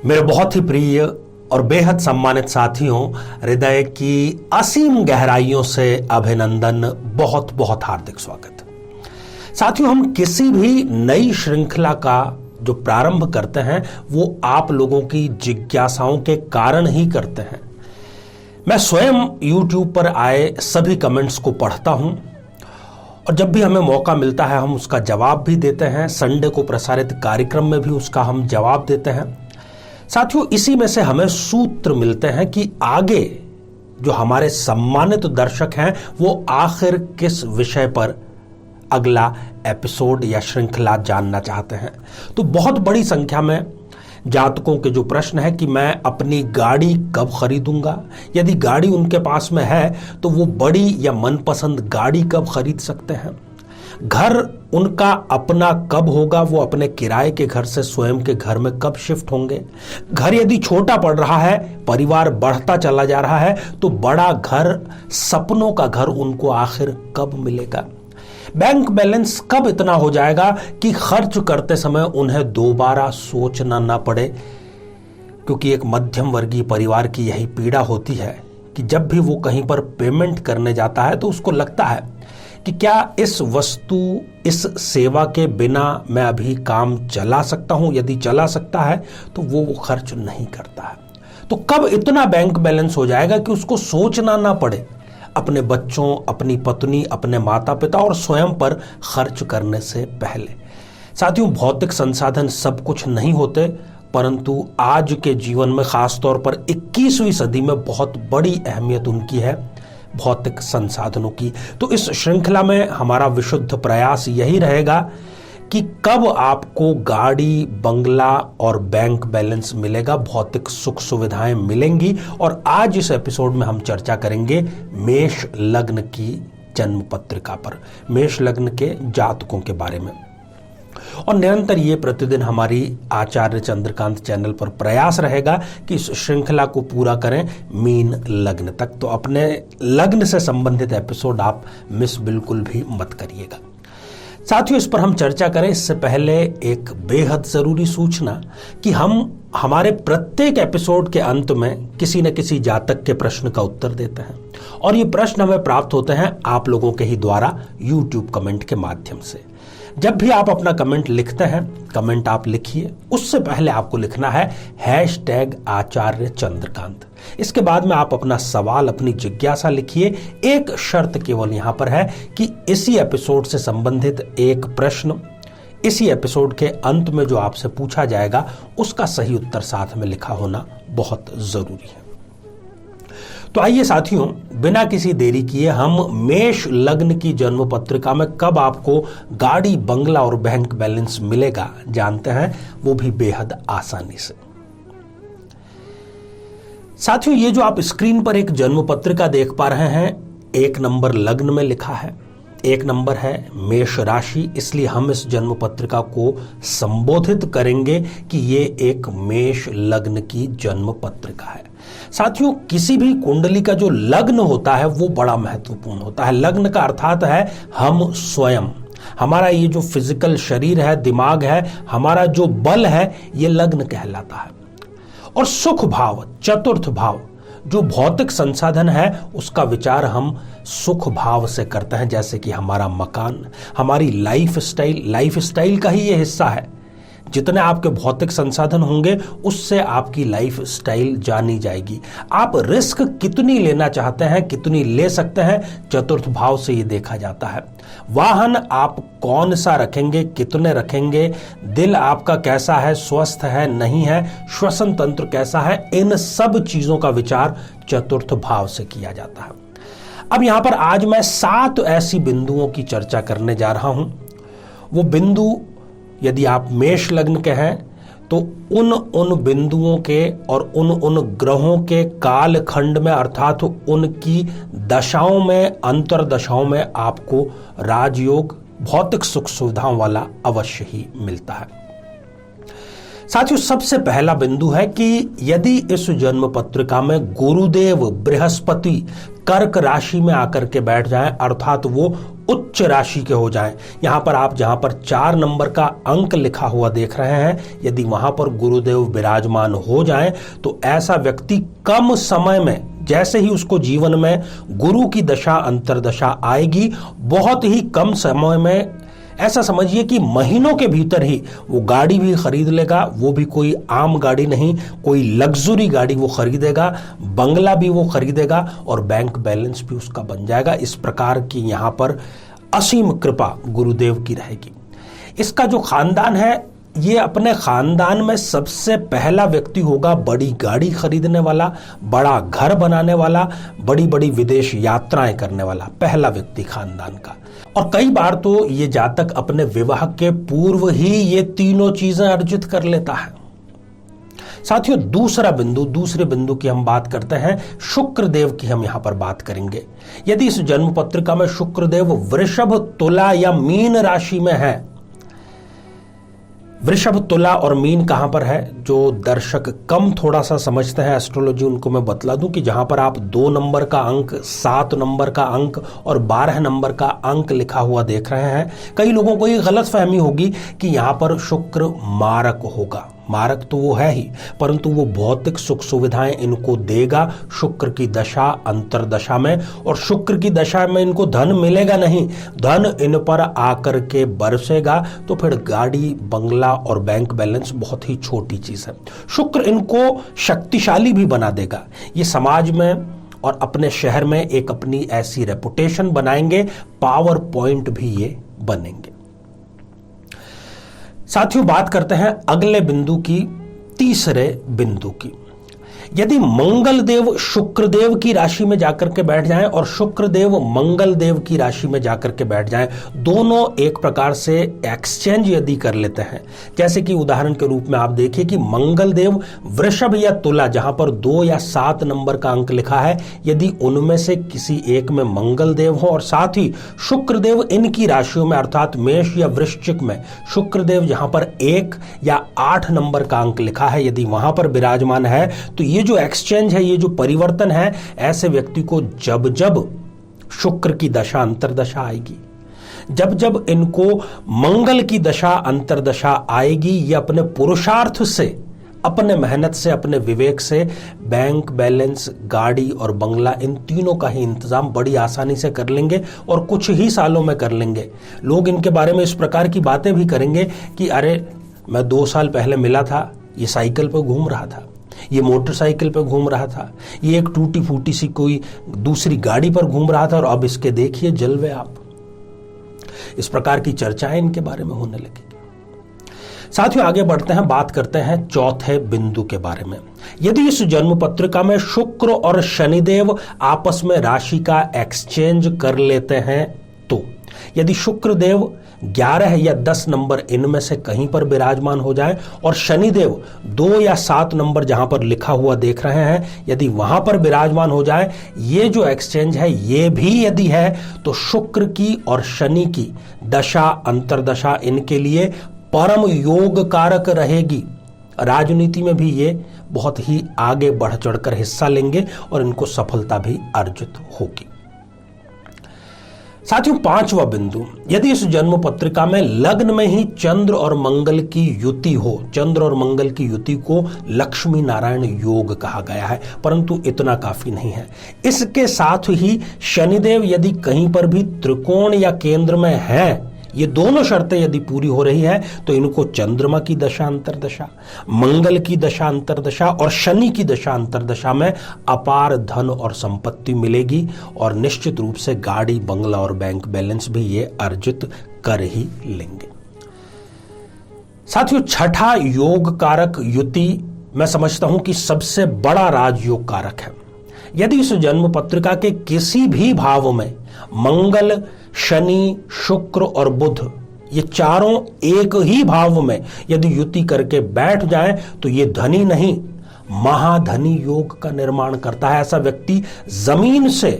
मेरे बहुत ही प्रिय और बेहद सम्मानित साथियों, हृदय की असीम गहराइयों से अभिनंदन, बहुत बहुत हार्दिक स्वागत। साथियों, हम किसी भी नई श्रृंखला का जो प्रारंभ करते हैं वो आप लोगों की जिज्ञासाओं के कारण ही करते हैं। मैं स्वयं YouTube पर आए सभी कमेंट्स को पढ़ता हूं और जब भी हमें मौका मिलता है हम उसका जवाब भी देते हैं। संडे को प्रसारित कार्यक्रम में भी उसका हम जवाब देते हैं। साथियों, इसी में से हमें सूत्र मिलते हैं कि आगे जो हमारे सम्मानित दर्शक हैं वो आखिर किस विषय पर अगला एपिसोड या श्रृंखला जानना चाहते हैं। तो बहुत बड़ी संख्या में जातकों के जो प्रश्न है कि मैं अपनी गाड़ी कब खरीदूंगा, यदि गाड़ी उनके पास में है तो वो बड़ी या मनपसंद गाड़ी कब खरीद सकते हैं, घर उनका अपना कब होगा, वो अपने किराए के घर से स्वयं के घर में कब शिफ्ट होंगे, घर यदि छोटा पड़ रहा है, परिवार बढ़ता चला जा रहा है तो बड़ा घर, सपनों का घर उनको आखिर कब मिलेगा, बैंक बैलेंस कब इतना हो जाएगा कि खर्च करते समय उन्हें दोबारा सोचना ना पड़े। क्योंकि एक मध्यम वर्गीय परिवार की यही पीड़ा होती है कि जब भी वो कहीं पर पेमेंट करने जाता है तो उसको लगता है कि क्या इस वस्तु, इस सेवा के बिना मैं अभी काम चला सकता हूं। यदि चला सकता है तो वो खर्च नहीं करता है। तो कब इतना बैंक बैलेंस हो जाएगा कि उसको सोचना ना पड़े अपने बच्चों, अपनी पत्नी, अपने माता पिता और स्वयं पर खर्च करने से पहले। साथियों, भौतिक संसाधन सब कुछ नहीं होते, परंतु आज के जीवन में खासतौर पर 21वीं सदी में बहुत बड़ी अहमियत उनकी है, भौतिक संसाधनों की। तो इस श्रृंखला में हमारा विशुद्ध प्रयास यही रहेगा कि कब आपको गाड़ी, बंगला और बैंक बैलेंस मिलेगा, भौतिक सुख सुविधाएं मिलेंगी। और आज इस एपिसोड में हम चर्चा करेंगे मेष लग्न की जन्म पत्रिका पर, मेष लग्न के जातकों के बारे में। और निरंतर ये प्रतिदिन हमारी आचार्य चंद्रकांत चैनल पर प्रयास रहेगा कि इस श्रृंखला को पूरा करें मीन लग्न तक। तो अपने लग्न से संबंधित एपिसोड आप मिस बिल्कुल भी मत करिएगा। साथियों, इस पर हम चर्चा करें इससे पहले एक बेहद जरूरी सूचना कि हम हमारे प्रत्येक एपिसोड के अंत में किसी न किसी जातक के प्रश्न का उत्तर देते हैं और ये प्रश्न हमें प्राप्त होते हैं आप लोगों के ही द्वारा YouTube कमेंट के माध्यम से। जब भी आप अपना कमेंट लिखते हैं, कमेंट आप लिखिए, उससे पहले आपको लिखना है #आचार्य चंद्रकांत। इसके बाद में आप अपना सवाल, अपनी जिज्ञासा लिखिए। एक शर्त केवल यहां पर है कि इसी एपिसोड से संबंधित एक प्रश्न इसी एपिसोड के अंत में जो आपसे पूछा जाएगा उसका सही उत्तर साथ में लिखा होना बहुत जरूरी है। तो आइए साथियों, बिना किसी देरी किए हम मेष लग्न की जन्म पत्रिका में कब आपको गाड़ी, बंगला और बैंक बैलेंस मिलेगा जानते हैं, वो भी बेहद आसानी से। साथियों, ये जो आप स्क्रीन पर एक जन्म पत्रिका देख पा रहे हैं, 1 नंबर लग्न में लिखा है, 1 नंबर है मेष राशि, इसलिए हम इस जन्म पत्रिका को संबोधित करेंगे कि ये एक मेष लग्न की जन्म पत्रिका है। साथियों, किसी भी कुंडली का जो लग्न होता है वो बड़ा महत्वपूर्ण होता है। लग्न का अर्थात है हम स्वयं, हमारा ये जो फिजिकल शरीर है, दिमाग है, हमारा जो बल है, ये लग्न कहलाता है। और सुख भाव, चतुर्थ भाव, जो भौतिक संसाधन है उसका विचार हम सुख भाव से करते हैं, जैसे कि हमारा मकान, हमारी लाइफ स्टाइल का ही ये हिस्सा है। जितने आपके भौतिक संसाधन होंगे उससे आपकी लाइफ स्टाइल जानी जाएगी। आप रिस्क कितनी लेना चाहते हैं, कितनी ले सकते हैं, चतुर्थ भाव से ये देखा जाता है। वाहन आप कौन सा रखेंगे, कितने रखेंगे, दिल आपका कैसा है, स्वस्थ है नहीं है, श्वसन तंत्र कैसा है, इन सब चीजों का विचार चतुर्थ भाव से किया जाता है। अब यहां पर आज मैं 7 ऐसी बिंदुओं की चर्चा करने जा रहा हूं। वो बिंदु यदि आप मेष लग्न के हैं तो उन बिंदुओं के और उन ग्रहों के काल खंड में, अर्थात उनकी दशाओं में, अंतर दशाओं में आपको राजयोग, भौतिक सुख सुविधाओं वाला अवश्य ही मिलता है। साथियों, सबसे पहला बिंदु है कि यदि इस जन्म पत्रिका में गुरुदेव बृहस्पति कर्क राशि में आकर के बैठ जाएं, अर्थात वो उच्च राशि के हो जाएं। यहां पर आप जहां पर 4 नंबर का अंक लिखा हुआ देख रहे हैं, यदि वहां पर गुरुदेव विराजमान हो जाएं तो ऐसा व्यक्ति कम समय में, जैसे ही उसको जीवन में गुरु की दशा अंतर्दशा आएगी, बहुत ही कम समय में, ऐसा समझिए कि महीनों के भीतर ही वो गाड़ी भी खरीद लेगा। वो भी कोई आम गाड़ी नहीं, कोई लग्जरी गाड़ी वो खरीदेगा, बंगला भी वो खरीदेगा और बैंक बैलेंस भी उसका बन जाएगा। इस प्रकार की यहां पर असीम कृपा गुरुदेव की रहेगी। इसका जो खानदान है, ये अपने खानदान में सबसे पहला व्यक्ति होगा बड़ी गाड़ी खरीदने वाला, बड़ा घर बनाने वाला, बड़ी बड़ी विदेश यात्राएं करने वाला, पहला व्यक्ति खानदान का। और कई बार तो ये जातक अपने विवाह के पूर्व ही ये तीनों चीजें अर्जित कर लेता है। साथियों, दूसरे बिंदु की हम बात करते हैं, शुक्र देव की हम यहां पर बात करेंगे। यदि इस जन्म पत्रिका में शुक्र देव वृषभ, तुला या मीन राशि में है, वृषभ, तुला और मीन कहां पर है, जो दर्शक कम थोड़ा सा समझते हैं एस्ट्रोलॉजी, उनको मैं बतला दूं कि जहां पर आप 2 नंबर का अंक, 7 नंबर का अंक और 12 नंबर का अंक लिखा हुआ देख रहे हैं, कई लोगों को ये गलत फहमी होगी कि यहां पर शुक्र मारक होगा। मारक तो वो है ही, परंतु वो भौतिक सुख सुविधाएं इनको देगा शुक्र की दशा अंतर्दशा में, और शुक्र की दशा में इनको धन मिलेगा नहीं, धन इन पर आकर के बरसेगा। तो फिर गाड़ी, बंगला और बैंक बैलेंस बहुत ही छोटी चीज है। शुक्र इनको शक्तिशाली भी बना देगा। ये समाज में और अपने शहर में एक अपनी ऐसी रेपुटेशन बनाएंगे, पावर पॉइंट भी ये बनेंगे। साथियों, बात करते हैं अगले बिंदु की, तीसरे बिंदु की। यदि मंगल देव शुक्र देव की राशि में जाकर के बैठ जाएं और शुक्र देव मंगल देव की राशि में जाकर के बैठ जाएं, दोनों एक प्रकार से एक्सचेंज यदि कर लेते हैं, जैसे कि उदाहरण के रूप में आप देखिए कि मंगल देव वृषभ या तुला, जहां पर 2 या 7 नंबर का अंक लिखा है, यदि उनमें से किसी एक में मंगल देव हो और साथ ही शुक्र देव इनकी राशियों में अर्थात मेष या वृश्चिक में शुक्र देव जहां पर 1 या 8 नंबर का अंक लिखा है, यदि वहां पर विराजमान है, तो ये जो एक्सचेंज है, ये जो परिवर्तन है, ऐसे व्यक्ति को जब जब शुक्र की दशा अंतर्दशा आएगी, जब जब इनको मंगल की दशा अंतर्दशा आएगी, ये अपने पुरुषार्थ से, अपने मेहनत से, अपने विवेक से बैंक बैलेंस, गाड़ी और बंगला, इन तीनों का ही इंतजाम बड़ी आसानी से कर लेंगे और कुछ ही सालों में कर लेंगे। लोग इनके बारे में इस प्रकार की बातें भी करेंगे कि अरे, मैं 2 साल पहले मिला था, ये साइकिल पर घूम रहा था, ये मोटरसाइकिल पर घूम रहा था, ये एक टूटी फूटी सी कोई दूसरी गाड़ी पर घूम रहा था और अब इसके देखिए जलवे आप। इस प्रकार की चर्चाएं इनके बारे में होने लगेगी। साथियों, आगे बढ़ते हैं, बात करते हैं चौथे बिंदु के बारे में। यदि इस जन्म पत्रिका में शुक्र और शनिदेव आपस में राशि का एक्सचेंज कर लेते हैं, तो यदि शुक्र देव 11 या 10 नंबर इनमें से कहीं पर विराजमान हो जाए और शनिदेव 2 या 7 नंबर जहां पर लिखा हुआ देख रहे हैं, यदि वहां पर विराजमान हो जाए, ये जो एक्सचेंज है, ये भी यदि है, तो शुक्र की और शनि की दशा अंतर्दशा इनके लिए परम योग कारक रहेगी। राजनीति में भी ये बहुत ही आगे बढ़ चढ़कर हिस्सा लेंगे और इनको सफलता भी अर्जित होगी। साथियों, 5वां बिंदु, यदि इस जन्म पत्रिका में लग्न में ही चंद्र और मंगल की युति हो, चंद्र और मंगल की युति को लक्ष्मी नारायण योग कहा गया है, परंतु इतना काफी नहीं है। इसके साथ ही शनिदेव यदि कहीं पर भी त्रिकोण या केंद्र में है, ये दोनों शर्तें यदि पूरी हो रही है, तो इनको चंद्रमा की दशा अंतर्दशा, मंगल की दशा अंतर्दशा और शनि की दशा अंतर्दशा में अपार धन और संपत्ति मिलेगी और निश्चित रूप से गाड़ी, बंगला और बैंक बैलेंस भी ये अर्जित कर ही लेंगे। साथियों, 6ठा योग कारक युति मैं समझता हूं कि सबसे बड़ा राजयोग कारक है। यदि इस जन्म पत्रिका के किसी भी भाव में मंगल, शनि, शुक्र और बुध, ये चारों एक ही भाव में यदि युति करके बैठ जाएं, तो ये धनी नहीं, महाधनी योग का निर्माण करता है। ऐसा व्यक्ति जमीन से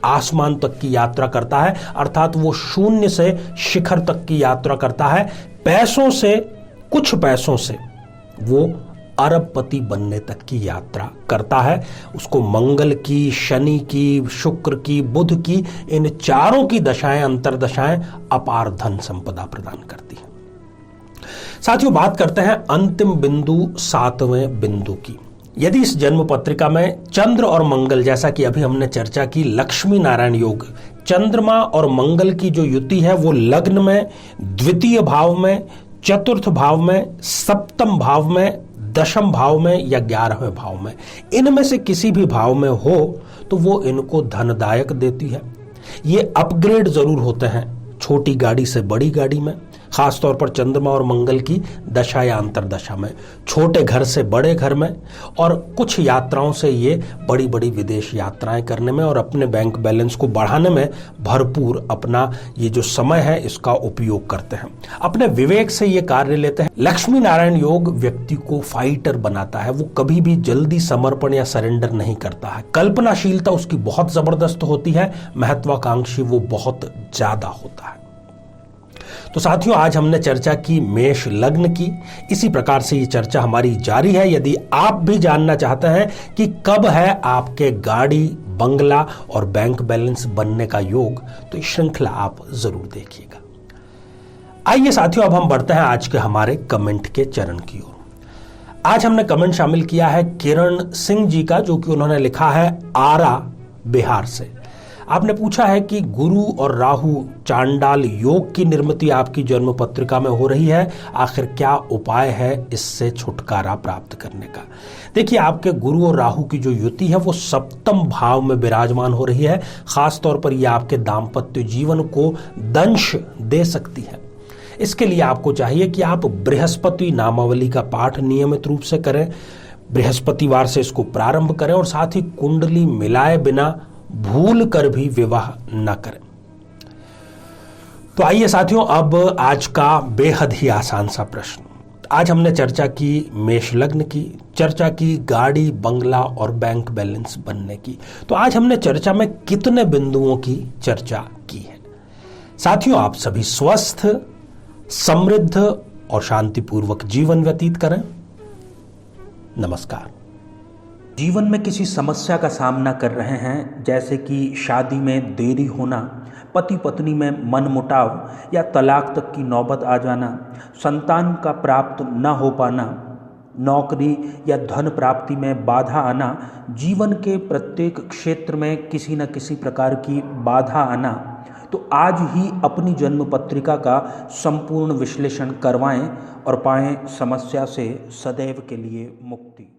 आसमान तक की यात्रा करता है, अर्थात वो शून्य से शिखर तक की यात्रा करता है। पैसों से, कुछ पैसों से वो अरबपति बनने तक की यात्रा करता है। उसको मंगल की, शनि की, शुक्र की, बुध की, इन चारों की दशाएं, अंतरदशाएं अपार धन संपदा प्रदान करती हैं। साथियों, बात करते हैं अंतिम बिंदु, 7वें बिंदु की। यदि इस जन्म पत्रिका में चंद्र और मंगल, जैसा कि अभी हमने चर्चा की, लक्ष्मी नारायण योग, चंद्रमा और मंगल की जो युति है वो लग्न में, द्वितीय भाव में, चतुर्थ भाव में, सप्तम भाव में, दशम भाव में या 11वें भाव में, इनमें से किसी भी भाव में हो तो वो इनको धनदायक देती है। ये अपग्रेड जरूर होते हैं छोटी गाड़ी से बड़ी गाड़ी में, खासतौर पर चंद्रमा और मंगल की दशा या अंतरदशा में, छोटे घर से बड़े घर में, और कुछ यात्राओं से ये बड़ी बड़ी विदेश यात्राएं करने में और अपने बैंक बैलेंस को बढ़ाने में भरपूर अपना ये जो समय है इसका उपयोग करते हैं। अपने विवेक से ये कार्य लेते हैं। लक्ष्मी नारायण योग व्यक्ति को फाइटर बनाता है। वो कभी भी जल्दी समर्पण या सरेंडर नहीं करता है। कल्पनाशीलता उसकी बहुत जबरदस्त होती है। महत्वाकांक्षी वो बहुत ज्यादा होता है। तो साथियों, आज हमने चर्चा की मेष लग्न की। इसी प्रकार से ये चर्चा हमारी जारी है। यदि आप भी जानना चाहते हैं कि कब है आपके गाड़ी, बंगला और बैंक बैलेंस बनने का योग, तो इस श्रृंखला आप जरूर देखिएगा। आइए साथियों, अब हम बढ़ते हैं आज के हमारे कमेंट के चरण की ओर। आज हमने कमेंट शामिल किया है किरण सिंह जी का, जो कि उन्होंने लिखा है आरा, बिहार से। आपने पूछा है कि गुरु और राहु चांडाल योग की निर्मिति आपकी जन्म पत्रिका में हो रही है, आखिर क्या उपाय है इससे छुटकारा प्राप्त करने का। देखिए, आपके गुरु और राहु की जो युति है वो सप्तम भाव में विराजमान हो रही है। खास तौर पर यह आपके दाम्पत्य जीवन को दंश दे सकती है। इसके लिए आपको चाहिए कि आप बृहस्पति नामावली का पाठ नियमित रूप से करें। बृहस्पतिवार से इसको प्रारंभ करें और साथ ही कुंडली मिलाए बिना भूल कर भी विवाह न करें। तो आइए साथियों, अब आज का बेहद ही आसान सा प्रश्न। आज हमने चर्चा की मेष लग्न की, चर्चा की गाड़ी, बंगला और बैंक बैलेंस बनने की। तो आज हमने चर्चा में कितने बिंदुओं की चर्चा की है? साथियों, आप सभी स्वस्थ, समृद्ध और शांतिपूर्वक जीवन व्यतीत करें। नमस्कार। जीवन में किसी समस्या का सामना कर रहे हैं, जैसे कि शादी में देरी होना, पति पत्नी में मनमुटाव या तलाक तक की नौबत आ जाना, संतान का प्राप्त न हो पाना, नौकरी या धन प्राप्ति में बाधा आना, जीवन के प्रत्येक क्षेत्र में किसी न किसी प्रकार की बाधा आना, तो आज ही अपनी जन्म पत्रिका का संपूर्ण विश्लेषण करवाएं और पाएं समस्या से सदैव के लिए मुक्ति।